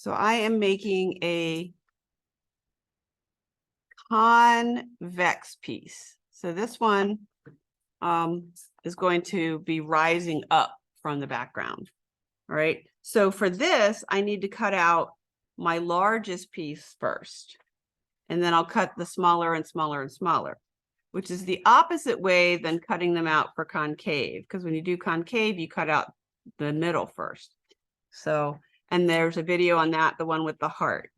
So I am making a convex piece. So this one is going to be rising up from the background. All right. So for this, I need to cut out my largest piece first. And then I'll cut the smaller and smaller and smaller, which is the opposite way than cutting them out for concave. Because when you do concave, you cut out the middle first. So, and there's a video on that, the one with the heart.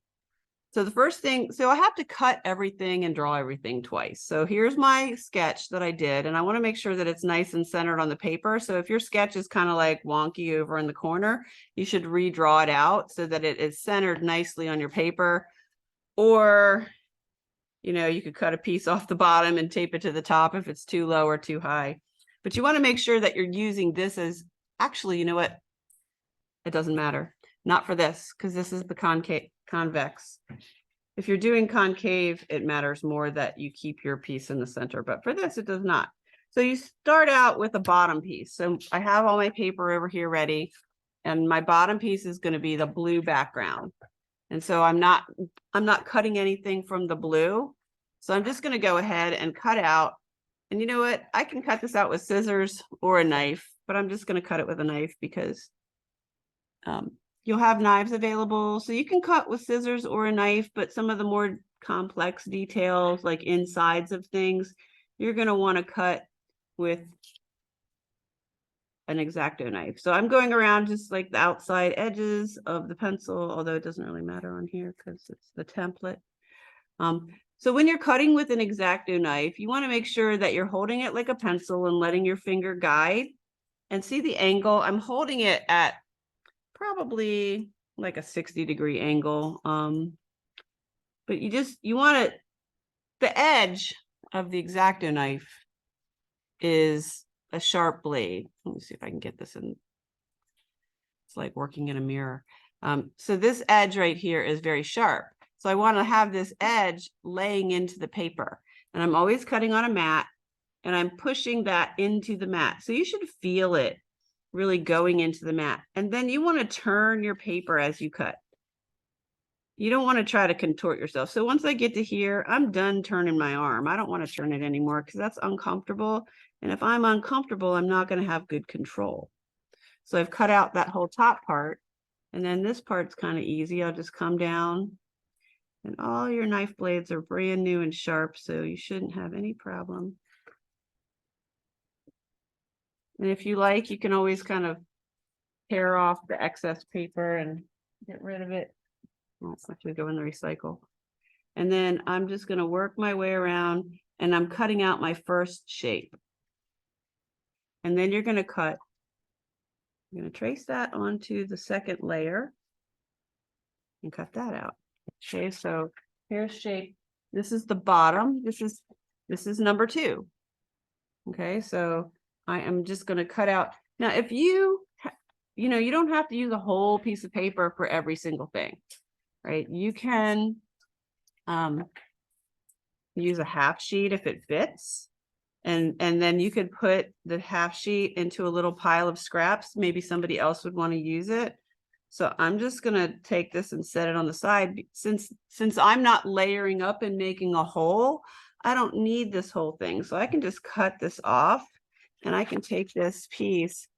So the first thing, so I have to cut everything and draw everything twice. So here's my sketch that I did, and I want to make sure that it's nice and centered on the paper. So if your sketch is kind of like wonky over in the corner, you should redraw it out so that it is centered nicely on your paper. Or, you know, you could cut a piece off the bottom and tape it to the top if it's too low or too high. But you want to make sure that you're using this as, actually, you know what? It doesn't matter. Not for this, because this is the convex. If you're doing concave, it matters more that you keep your piece in the center, but for this, it does not. So you start out with a bottom piece. So I have all my paper over here ready, and my bottom piece is going to be the blue background. And so I'm not cutting anything from the blue. So I'm just going to go ahead and cut out. And you know what? I can cut this out with scissors or a knife, but I'm just going to cut it with a knife because you'll have knives available. So you can cut with scissors or a knife, but some of the more complex details, like insides of things, you're going to want to cut with an X-Acto knife. So I'm going around just like the outside edges of the pencil, although it doesn't really matter on here because it's the template. So when you're cutting with an X-Acto knife, you want to make sure that you're holding it like a pencil and letting your finger guide. And see the angle? I'm holding it at probably like a 60-degree angle. But you want it, the edge of the X-Acto knife is a sharp blade. Let me see if I can get this in. It's like working in a mirror. So this edge right here is very sharp. So I want to have this edge laying into the paper. And I'm always cutting on a mat, and I'm pushing that into the mat. So you should feel it really going into the mat. And then you want to turn your paper as you cut. You don't want to try to contort yourself. So once I get to here, I'm done turning my arm. I don't want to turn it anymore because that's uncomfortable. And if I'm uncomfortable, I'm not going to have good control. So I've cut out that whole top part. And then this part's kind of easy. I'll just come down. And all your knife blades are brand new and sharp, so you shouldn't have any problem. And if you like, you can always kind of tear off the excess paper and get rid of it. Well, it's not going to go in the recycle. And then I'm just going to work my way around, and I'm cutting out my first shape. And then you're going to cut. I'm going to trace that onto the second layer and cut that out. Okay, so here's shape. This is the bottom. This is number 2. Okay, so I am just going to cut out. Now, if you know, you don't have to use a whole piece of paper for every single thing, right? You can use a half sheet if it fits. And then you could put the half sheet into a little pile of scraps. Maybe somebody else would want to use it. So I'm just going to take this and set it on the side. Since I'm not layering up and making a hole, I don't need this whole thing. So I can just cut this off, and I can take this piece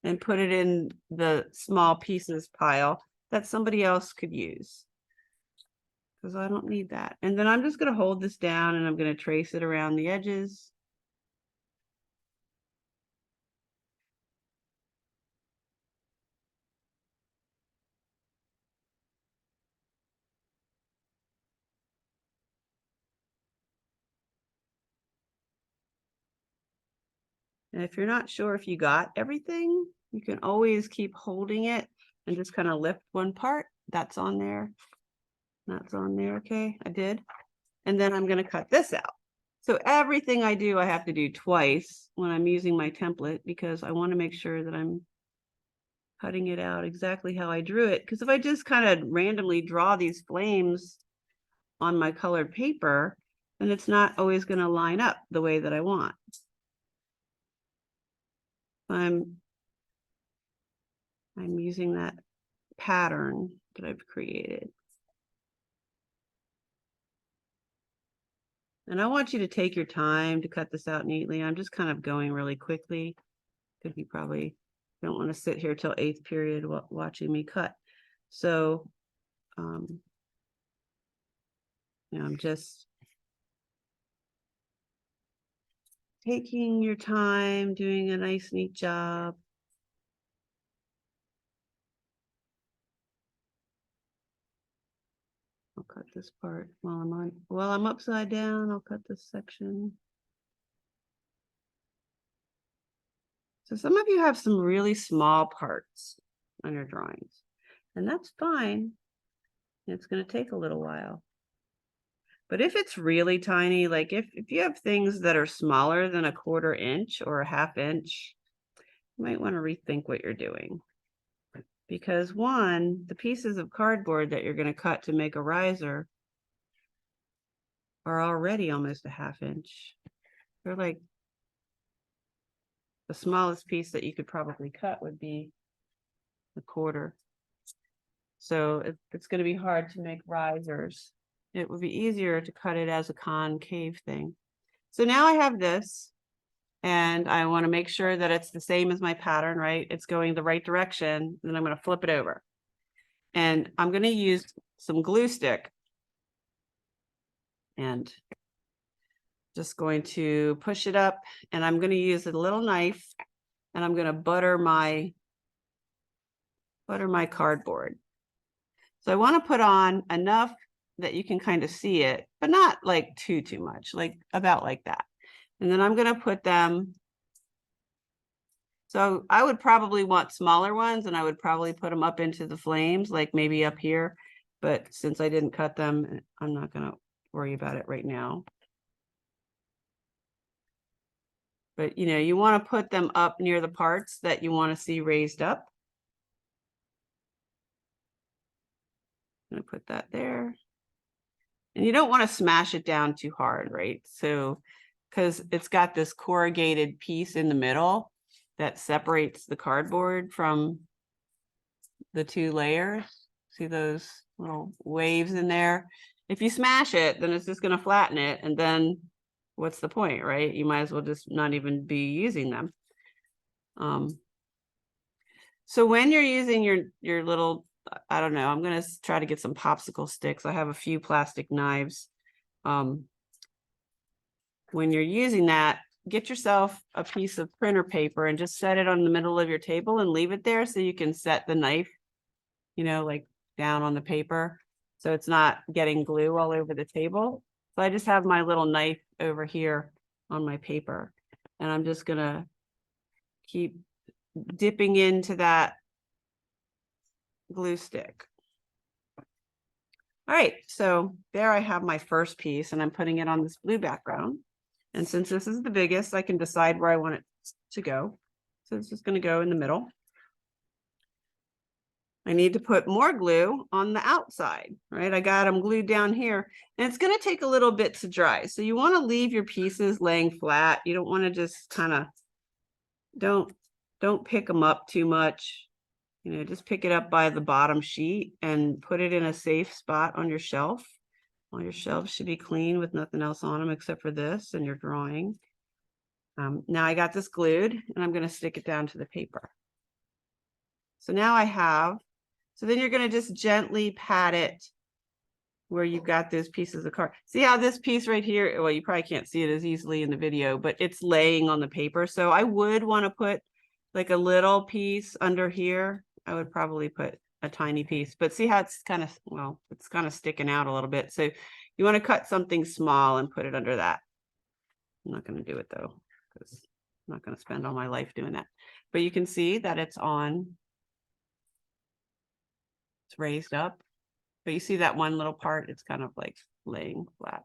and put it in the small pieces pile that somebody else could use, because I don't need that. And then I'm just going to hold this down, and I'm going to trace it around the edges. And if you're not sure if you got everything, you can always keep holding it and just kind of lift one part. That's on there. That's on there. Okay, I did. And then I'm going to cut this out. So everything I do, I have to do twice when I'm using my template, because I want to make sure that I'm cutting it out exactly how I drew it. Because if I just kind of randomly draw these flames on my colored paper, then it's not always going to line up the way that I want. I'm using that pattern. that I've created. And I want you to take your time to cut this out neatly. I'm just kind of going really quickly because you probably don't want to sit here till 8th period watching me cut. So, I'm just taking your time, doing a nice, neat job. I'll cut this part while I'm upside down, I'll cut this section. So some of you have some really small parts on your drawings, and that's fine. It's going to take a little while. But if it's really tiny, like if you have things that are smaller than a 1/4 inch or a 1/2 inch, you might want to rethink what you're doing. Because one, the pieces of cardboard that you're going to cut to make a riser are already almost a 1/2 inch. They're like, the smallest piece that you could probably cut would be a 1/4. So it's going to be hard to make risers. It would be easier to cut it as a concave thing. So now I have this, and I want to make sure that it's the same as my pattern, right? It's going the right direction. Then I'm going to flip it over. And I'm going to use some glue stick. And just going to push it up, and I'm going to use a little knife, and I'm going to butter my cardboard. So I want to put on enough that you can kind of see it, but not like too much, like about like that. And then I'm going to put them. So I would probably want smaller ones, and I would probably put them up into the flames, like maybe up here. But since I didn't cut them, I'm not going to worry about it right now. But you want to put them up near the parts that you want to see raised up. I'm going to put that there. And you don't want to smash it down too hard, right? So, because it's got this corrugated piece in the middle that separates the cardboard from the 2 layers. See those little waves in there? If you smash it, then it's just going to flatten it. And then what's the point, right? You might as well just not even be using them. So when you're using your little, I don't know, I'm going to try to get some popsicle sticks. I have a few plastic knives. When you're using that, get yourself a piece of printer paper and just set it on the middle of your table and leave it there so you can set the knife, like down on the paper. So it's not getting glue all over the table. So I just have my little knife over here on my paper, and I'm just going to keep dipping into that glue stick. All right, so there I have my first piece, and I'm putting it on this blue background. And since this is the biggest, I can decide where I want it to go. So it's just going to go in the middle. I need to put more glue on the outside, right? I got them glued down here, and it's going to take a little bit to dry. So you want to leave your pieces laying flat. You don't want to just kind of, don't pick them up too much. Just pick it up by the bottom sheet and put it in a safe spot on your shelf. All your shelves should be clean with nothing else on them except for this and your drawing. Now I got this glued, and I'm going to stick it down to the paper. So now I have, so then you're going to just gently pat it where you've got those pieces of card. See how this piece right here, well, you probably can't see it as easily in the video, but it's laying on the paper. So I would want to put like a little piece under here. I would probably put a tiny piece, but see how it's kind of, well, it's kind of sticking out a little bit. So you want to cut something small and put it under that. I'm not going to do it though, because I'm not going to spend all my life doing that. But you can see that it's raised up. But you see that one little part, it's kind of like laying flat.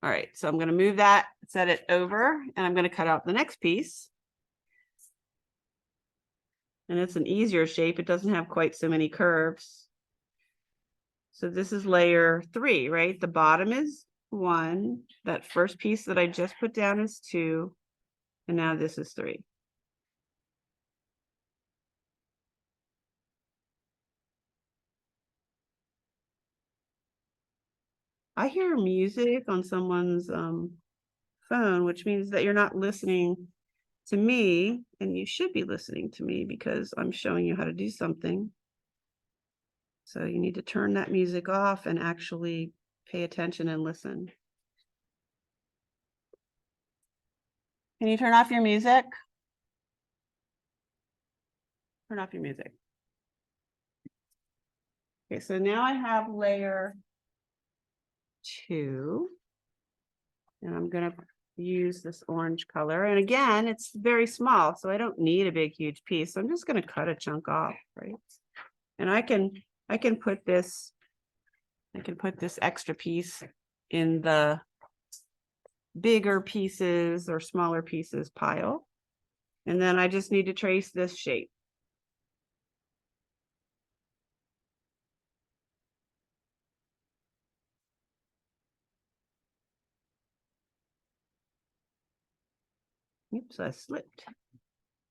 All right, so I'm going to move that, set it over, and I'm going to cut out the next piece. And it's an easier shape. It doesn't have quite so many curves. So this is layer 3, right? The bottom is 1. That first piece that I just put down is 2. And now this is 3. I hear music on someone's phone, which means that you're not listening to me, and you should be listening to me because I'm showing you how to do something. So you need to turn that music off and actually pay attention and listen. Can you turn off your music? Turn off your music. Okay, so now I have layer 2, and I'm gonna use this orange color. And again, it's very small, so I don't need a big, huge piece. So I'm just gonna cut a chunk off, right? And I can put this, extra piece in the bigger pieces or smaller pieces pile. And then I just need to trace this shape. Oops, I slipped.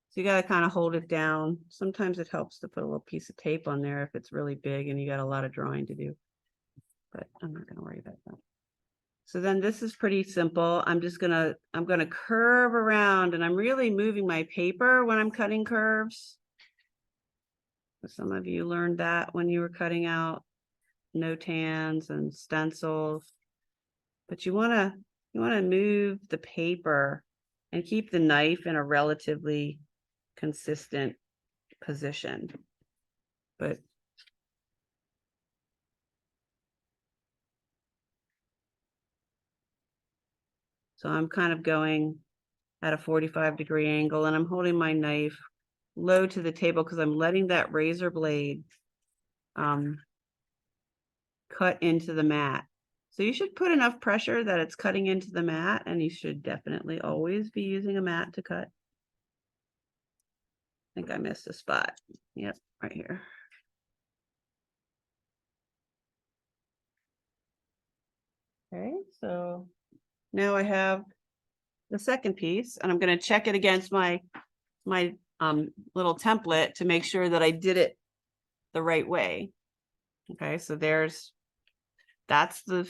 So you got to kind of hold it down. Sometimes it helps to put a little piece of tape on there if it's really big and you got a lot of drawing to do. But I'm not going to worry about that. So then this is pretty simple. I'm gonna curve around, and I'm really moving my paper when I'm cutting curves. Some of you learned that when you were cutting out notans and stencils. But you wanna move the paper and keep the knife in a relatively consistent position. But so I'm kind of going at a 45-degree angle, and I'm holding my knife low to the table because I'm letting that razor blade cut into the mat. So you should put enough pressure that it's cutting into the mat, and you should definitely always be using a mat to cut. I think I missed a spot. Yep, right here. Okay, so now I have the second piece, and I'm going to check it against my little template to make sure that I did it the right way. Okay, so that's the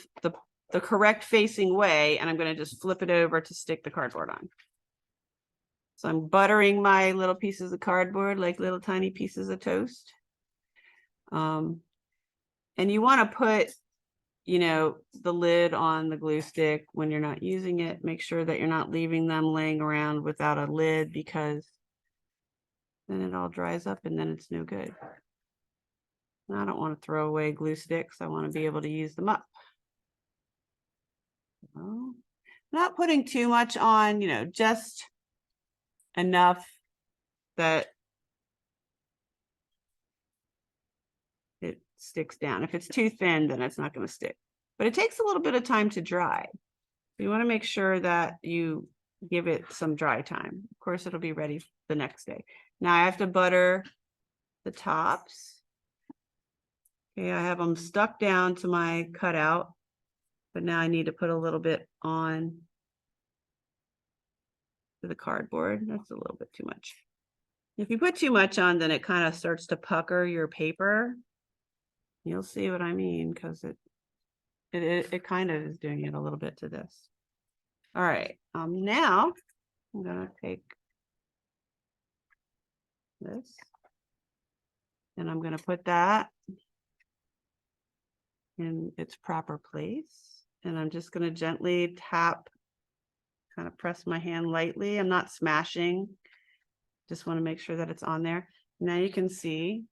correct facing way, and I'm going to just flip it over to stick the cardboard on. So I'm buttering my little pieces of cardboard like little tiny pieces of toast. And you want to put, the lid on the glue stick when you're not using it. Make sure that you're not leaving them laying around without a lid, because then it all dries up and then it's no good. I don't want to throw away glue sticks. I want to be able to use them up. So, not putting too much on, just enough that it sticks down. If it's too thin, then it's not going to stick. But it takes a little bit of time to dry. You want to make sure that you give it some dry time. Of course, it'll be ready the next day. Now I have to butter the tops. Okay, I have them stuck down to my cutout, but now I need to put a little bit on to the cardboard. That's a little bit too much. If you put too much on, then it kind of starts to pucker your paper. You'll see what I mean, because it kind of is doing it a little bit to this. All right, now I'm gonna take this, and I'm gonna put that in its proper place. And I'm just gonna gently tap, kind of press my hand lightly. I'm not smashing, just want to make sure that it's on there. Now you can see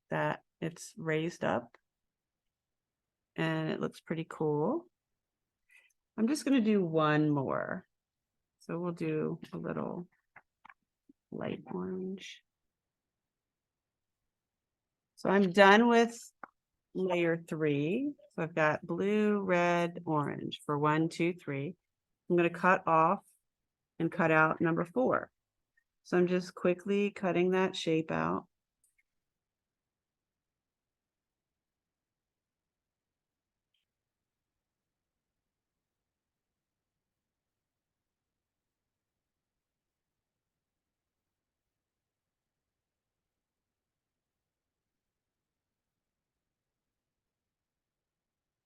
that it's raised up and it looks pretty cool. I'm just going to do one more. So we'll do a little light orange. So I'm done with layer 3. So I've got blue, red, orange for 1, 2, 3. I'm going to cut off and cut out number 4. So I'm just quickly cutting that shape out.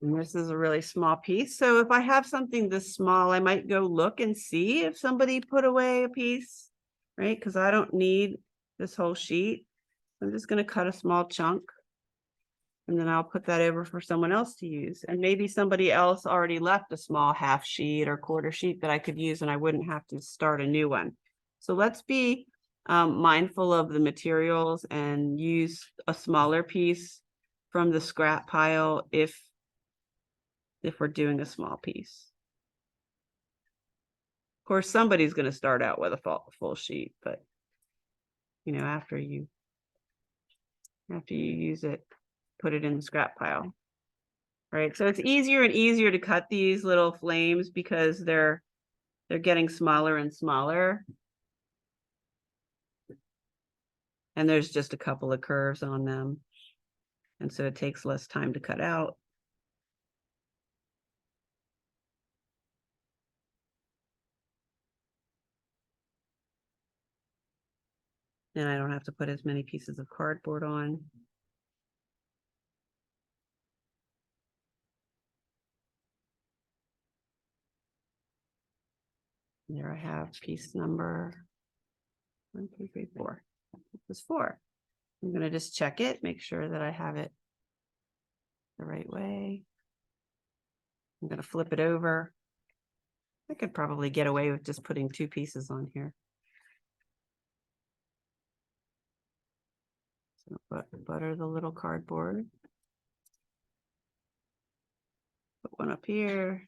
And this is a really small piece. So if I have something this small, I might go look and see if somebody put away a piece, right? Because I don't need this whole sheet. I'm just going to cut a small chunk. And then I'll put that over for someone else to use. And maybe somebody else already left a small half sheet or quarter sheet that I could use and I wouldn't have to start a new one. So let's be mindful of the materials and use a smaller piece from the scrap pile if we're doing a small piece. Of course, somebody's going to start out with a full sheet, but you know, after you use it, put it in the scrap pile. Right, so it's easier and easier to cut these little flames because they're getting smaller and smaller. And there's just a couple of curves on them. And so it takes less time to cut out. And I don't have to put as many pieces of cardboard on. There I have piece number 1, 2, 3, 4. This is 4. I'm going to just check it, make sure that I have it the right way. I'm going to flip it over. I could probably get away with just putting 2 pieces on here. So butter the little cardboard. Put one up here.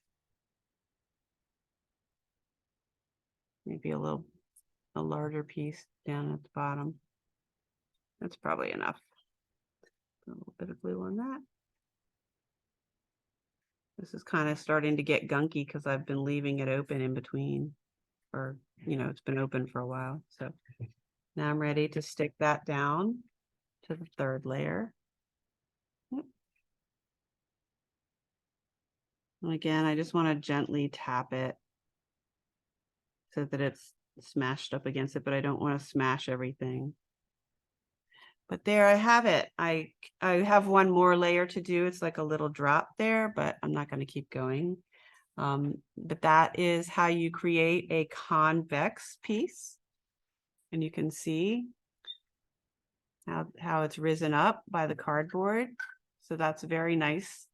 Maybe a larger piece down at the bottom. That's probably enough. A little bit of glue on that. This is kind of starting to get gunky because I've been leaving it open in between, or, you know, it's been open for a while. So now I'm ready to stick that down to the 3rd layer. And again, I just want to gently tap it so that it's smashed up against it, but I don't want to smash everything. But there I have it. I have one more layer to do. It's like a little drop there, but I'm not going to keep going. But that is how you create a convex piece. And you can see how it's risen up by the cardboard. So that's very nice.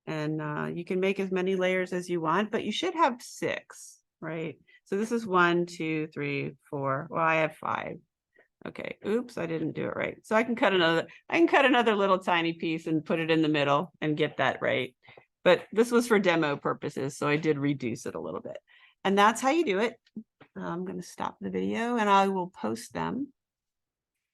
And you can make as many layers as you want, but you should have 6, right? So this is 1, 2, 3, 4. Well, I have 5. Okay, oops, I didn't do it right. So I can cut another little tiny piece and put it in the middle and get that right. But this was for demo purposes, so I did reduce it a little bit. And that's how you do it. I'm going to stop the video and I will post them